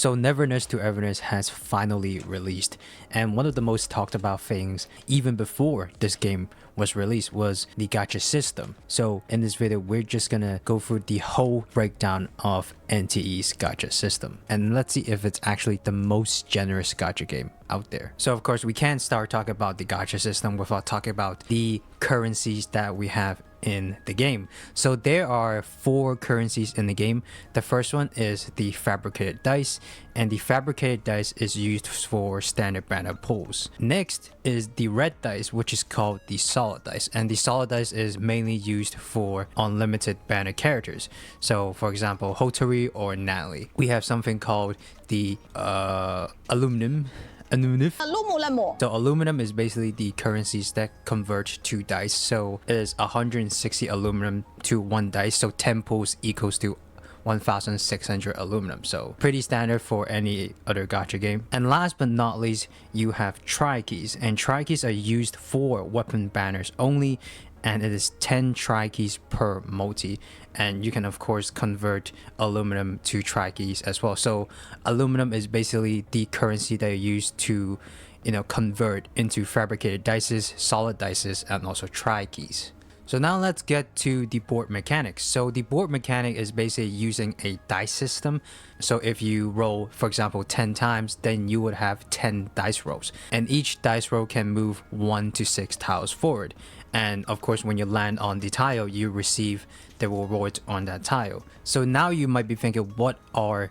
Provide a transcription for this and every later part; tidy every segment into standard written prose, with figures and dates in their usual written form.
So Neverness to Everness has finally released, and one of the most talked about things even before this game was released was the gacha system. So in this video we're just gonna go through the whole breakdown of NTE's gacha system, and let's see if it's actually the most generous gacha game out there. So of course we can't start talking about the gacha system without talking about the currencies that we have in the game. So there are 4 currencies in the game. The first one is the fabricated dice, and the fabricated dice is used for standard banner pulls. Next is the red dice, which is called the solid dice, and the solid dice is mainly used for unlimited banner characters. So for example, Hotori or Natalie. We have something called the aluminum. So aluminum is basically the currencies that convert to dice. So it is 160 aluminum to 1 dice. So 10 pulls equals to 1,600 aluminum. So pretty standard for any other gacha game. And last but not least, you have tri-keys. And tri-keys are used for weapon banners only. And it is 10 tri-keys per multi, and you can of course convert aluminum to tri-keys as well. So aluminum is basically the currency that you use to convert into fabricated dices, solid dices, and also tri-keys. So now let's get to the board mechanics. So the board mechanic is basically using a dice system. So if you roll, for example, 10 times, then you would have 10 dice rolls. And each dice roll can move 1 to 6 tiles forward. And of course, when you land on the tile, you receive the reward on that tile. So now you might be thinking, what are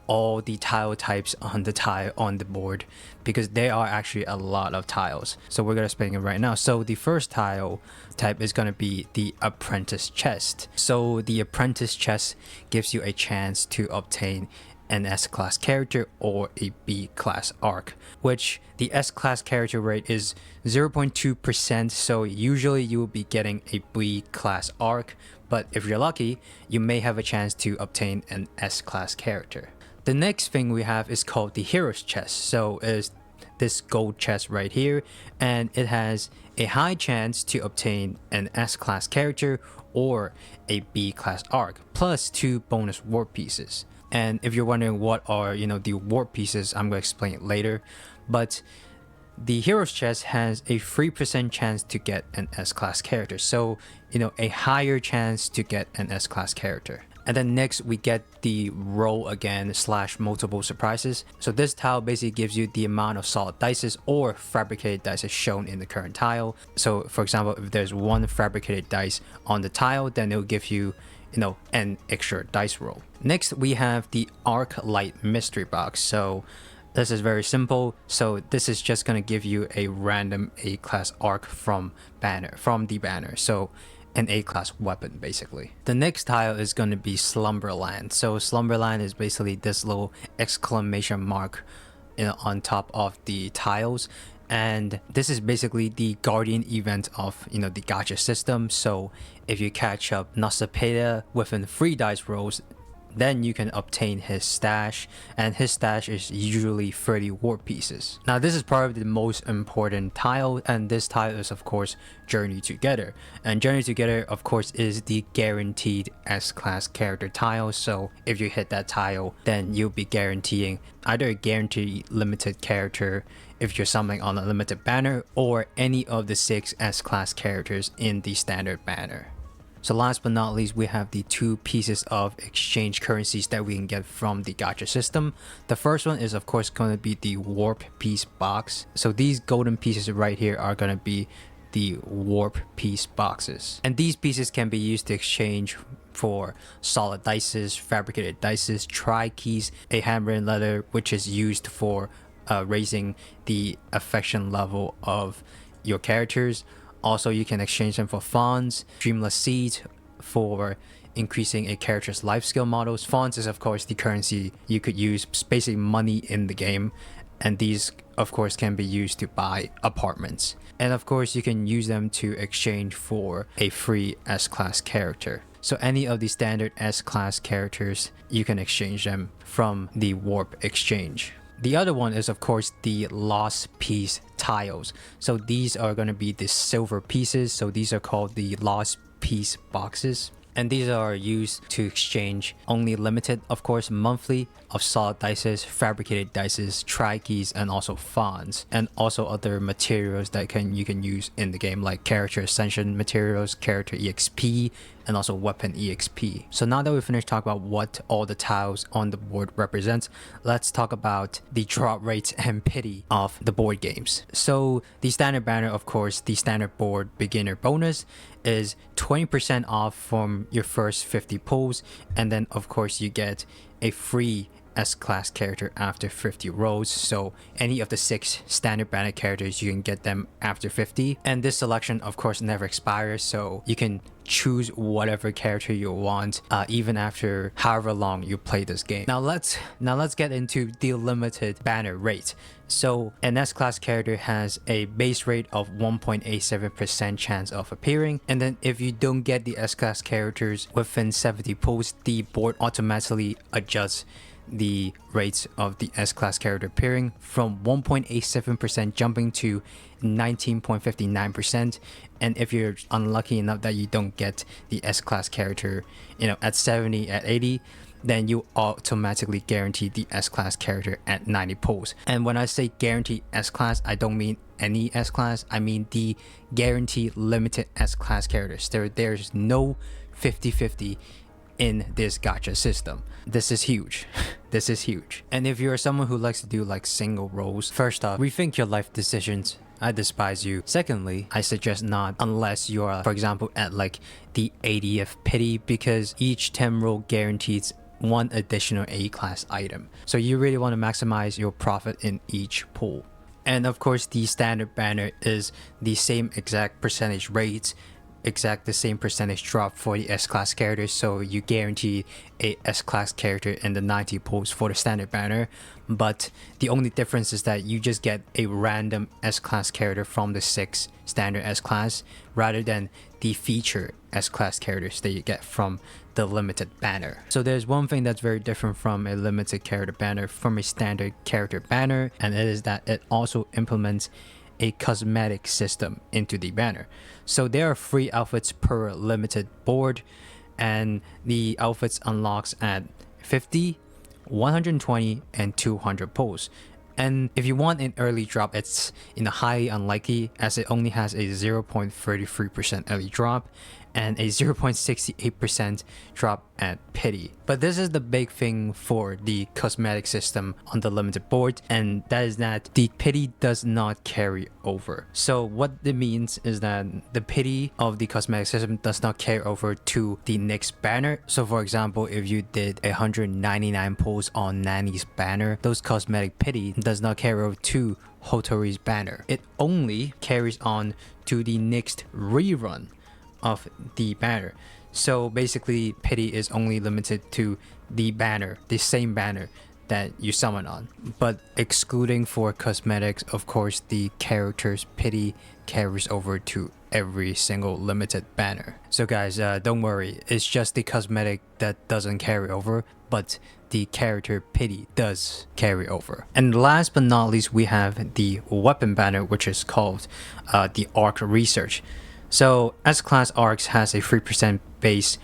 all the tile types on the tile on the board? Because there are actually a lot of tiles. So we're gonna explain it right now. So the first tile type is gonna be the apprentice chest. So the apprentice chest gives you a chance to obtain an S-class character or a B-class arc, which the S-class character rate is 0.2%, so usually you will be getting a B-class arc, but if you're lucky, you may have a chance to obtain an S-class character. The next thing we have is called the hero's chest. So it's this gold chest right here, and it has a high chance to obtain an S-class character or a B-class arc, plus 2 bonus warp pieces. And if you're wondering what are the warp pieces, I'm going to explain it later. But the hero's chest has a 3% chance to get an S-class character. So, a higher chance to get an S-class character. And then next we get the roll again / multiple surprises. So this tile basically gives you the amount of solid dices or fabricated dice shown in the current tile. So for example, if there's 1 fabricated dice on the tile, then it'll give you an extra dice roll. Next we have the arc light mystery box. So this is very simple. So this is just going to give you a random A-class arc from the banner. So an A-class weapon basically. The next tile is going to be Slumberland. So Slumberland is basically this little exclamation mark on top of the tiles, and this is basically the guardian event of the gacha system. So if you catch up Nasapeda within 3 dice rolls, then you can obtain his stash, and his stash is usually 30 warp pieces. Now this is probably the most important tile, and this tile is of course Journey Together. And Journey Together of course is the guaranteed S-class character tile. So if you hit that tile, then you'll be guaranteeing either a guaranteed limited character if you're summoning on a limited banner, or any of the 6 S-class characters in the standard banner. So last but not least, we have the 2 pieces of exchange currencies that we can get from the gacha system. The first one is of course going to be the warp piece box. So these golden pieces right here are going to be the warp piece boxes. And these pieces can be used to exchange for solid dices, fabricated dices, tri-keys, a handwritten letter, which is used for raising the affection level of your characters. Also, you can exchange them for fonts, dreamless seeds for increasing a character's life skill models. Fonts is of course the currency you could use, basically money in the game, and these of course can be used to buy apartments. And of course you can use them to exchange for a free S-class character. So any of the standard S-class characters, you can exchange them from the warp exchange. The other one is of course the lost piece tiles. So these are going to be the silver pieces. So these are called the lost piece boxes. And these are used to exchange only limited, of course, monthly of solid dices, fabricated dices, tri-keys, and also fonts, and also other materials that you can use in the game, like character ascension materials, character exp, and also weapon exp. So now that we finished talking about what all the tiles on the board represents, let's talk about the drop rates and pity of the board games. So the standard banner, of course, the standard board beginner bonus is 20% off from your first 50 pulls, and then of course you get a free S-class character after 50 rolls. So any of the 6 standard banner characters, you can get them after 50, and this selection of course never expires, so you can choose whatever character you want even after however long you play this game. Now let's get into the limited banner rate. So an S-class character has a base rate of 1.87% chance of appearing, and then if you don't get the S-class characters within 70 pulls, the board automatically adjusts the rates of the S-class character appearing from 1.87% jumping to 19.59%. And if you're unlucky enough that you don't get the S-class character, at 70, at 80, then you automatically guarantee the S-class character at 90 pulls. And when I say guarantee S-class, I don't mean any S-class, I mean the guaranteed limited S-class characters. There's no 50-50 in this gacha system. This is huge. This is huge. And if you're someone who likes to do like single rolls, first off, rethink your life decisions. I despise you. Secondly, I suggest not unless you're, for example, at like the 80th pity, because each 10 roll guarantees one additional A-class item. So you really want to maximize your profit in each pull. And of course, the standard banner is the same exact percentage rates, the same percentage drop for the S-class characters, so you guarantee a S-class character in the 90 pulls for the standard banner. But the only difference is that you just get a random S-class character from the 6 standard S-class rather than the feature S-class characters that you get from the limited banner. So there's one thing that's very different from a limited character banner from a standard character banner, and it is that it also implements a cosmetic system into the banner. So there are 3 outfits per limited board, and the outfits unlocks at 50, 120, and 200 pulls. And if you want an early drop, it's highly unlikely, as it only has a 0.33% early drop and a 0.68% drop at pity. But this is the big thing for the cosmetic system on the limited board, and that is that the pity does not carry over. So what it means is that the pity of the cosmetic system does not carry over to the next banner. So for example, if you did 199 pulls on Nani's banner, those cosmetic pity does not carry over to Hotori's banner. It only carries on to the next rerun of the banner. So basically, pity is only limited to the banner, the same banner that you summon on. But excluding for cosmetics, of course, the character's pity carries over to every single limited banner. So guys, don't worry, it's just the cosmetic that doesn't carry over, but the character pity does carry over. And last but not least, we have the weapon banner, which is called the Arc Research. So S-class arcs has a 3% base,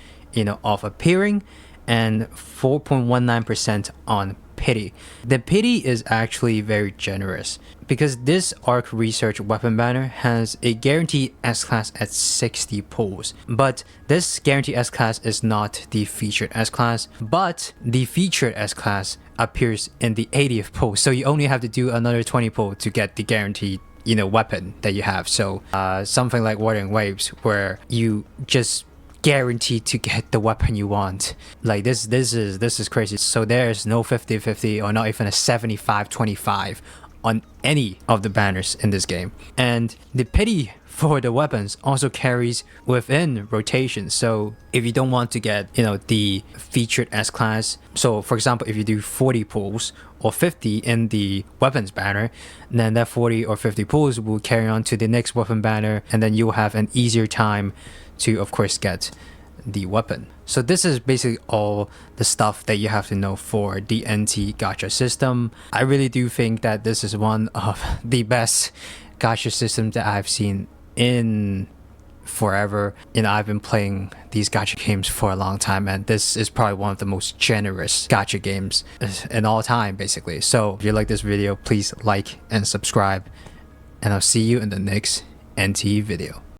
of appearing, and 4.19% on pity. The pity is actually very generous because this Arc Research weapon banner has a guaranteed S-class at 60 pulls. But this guaranteed S-class is not the featured S-class, but the featured S-class appears in the 80th pull. So you only have to do another 20 pull to get the guaranteed weapon that you have. So something like Wuthering Waves, where you just guaranteed to get the weapon you want. Like this is crazy. So there's no 50-50 or not even a 75-25 on any of the banners in this game. And the pity for the weapons also carries within rotation. So if you don't want to get the featured S-class, so for example, if you do 40 pulls or 50 in the weapons banner, then that 40 or 50 pulls will carry on to the next weapon banner, and then you'll have an easier time to, of course, get the weapon. So this is basically all the stuff that you have to know for the NT gacha system. I really do think that this is one of the best gacha systems that I've seen in forever. You know, I've been playing these gacha games for a long time, and this is probably one of the most generous gacha games in all time, basically. So if you like this video, please like and subscribe, and I'll see you in the next NTE video.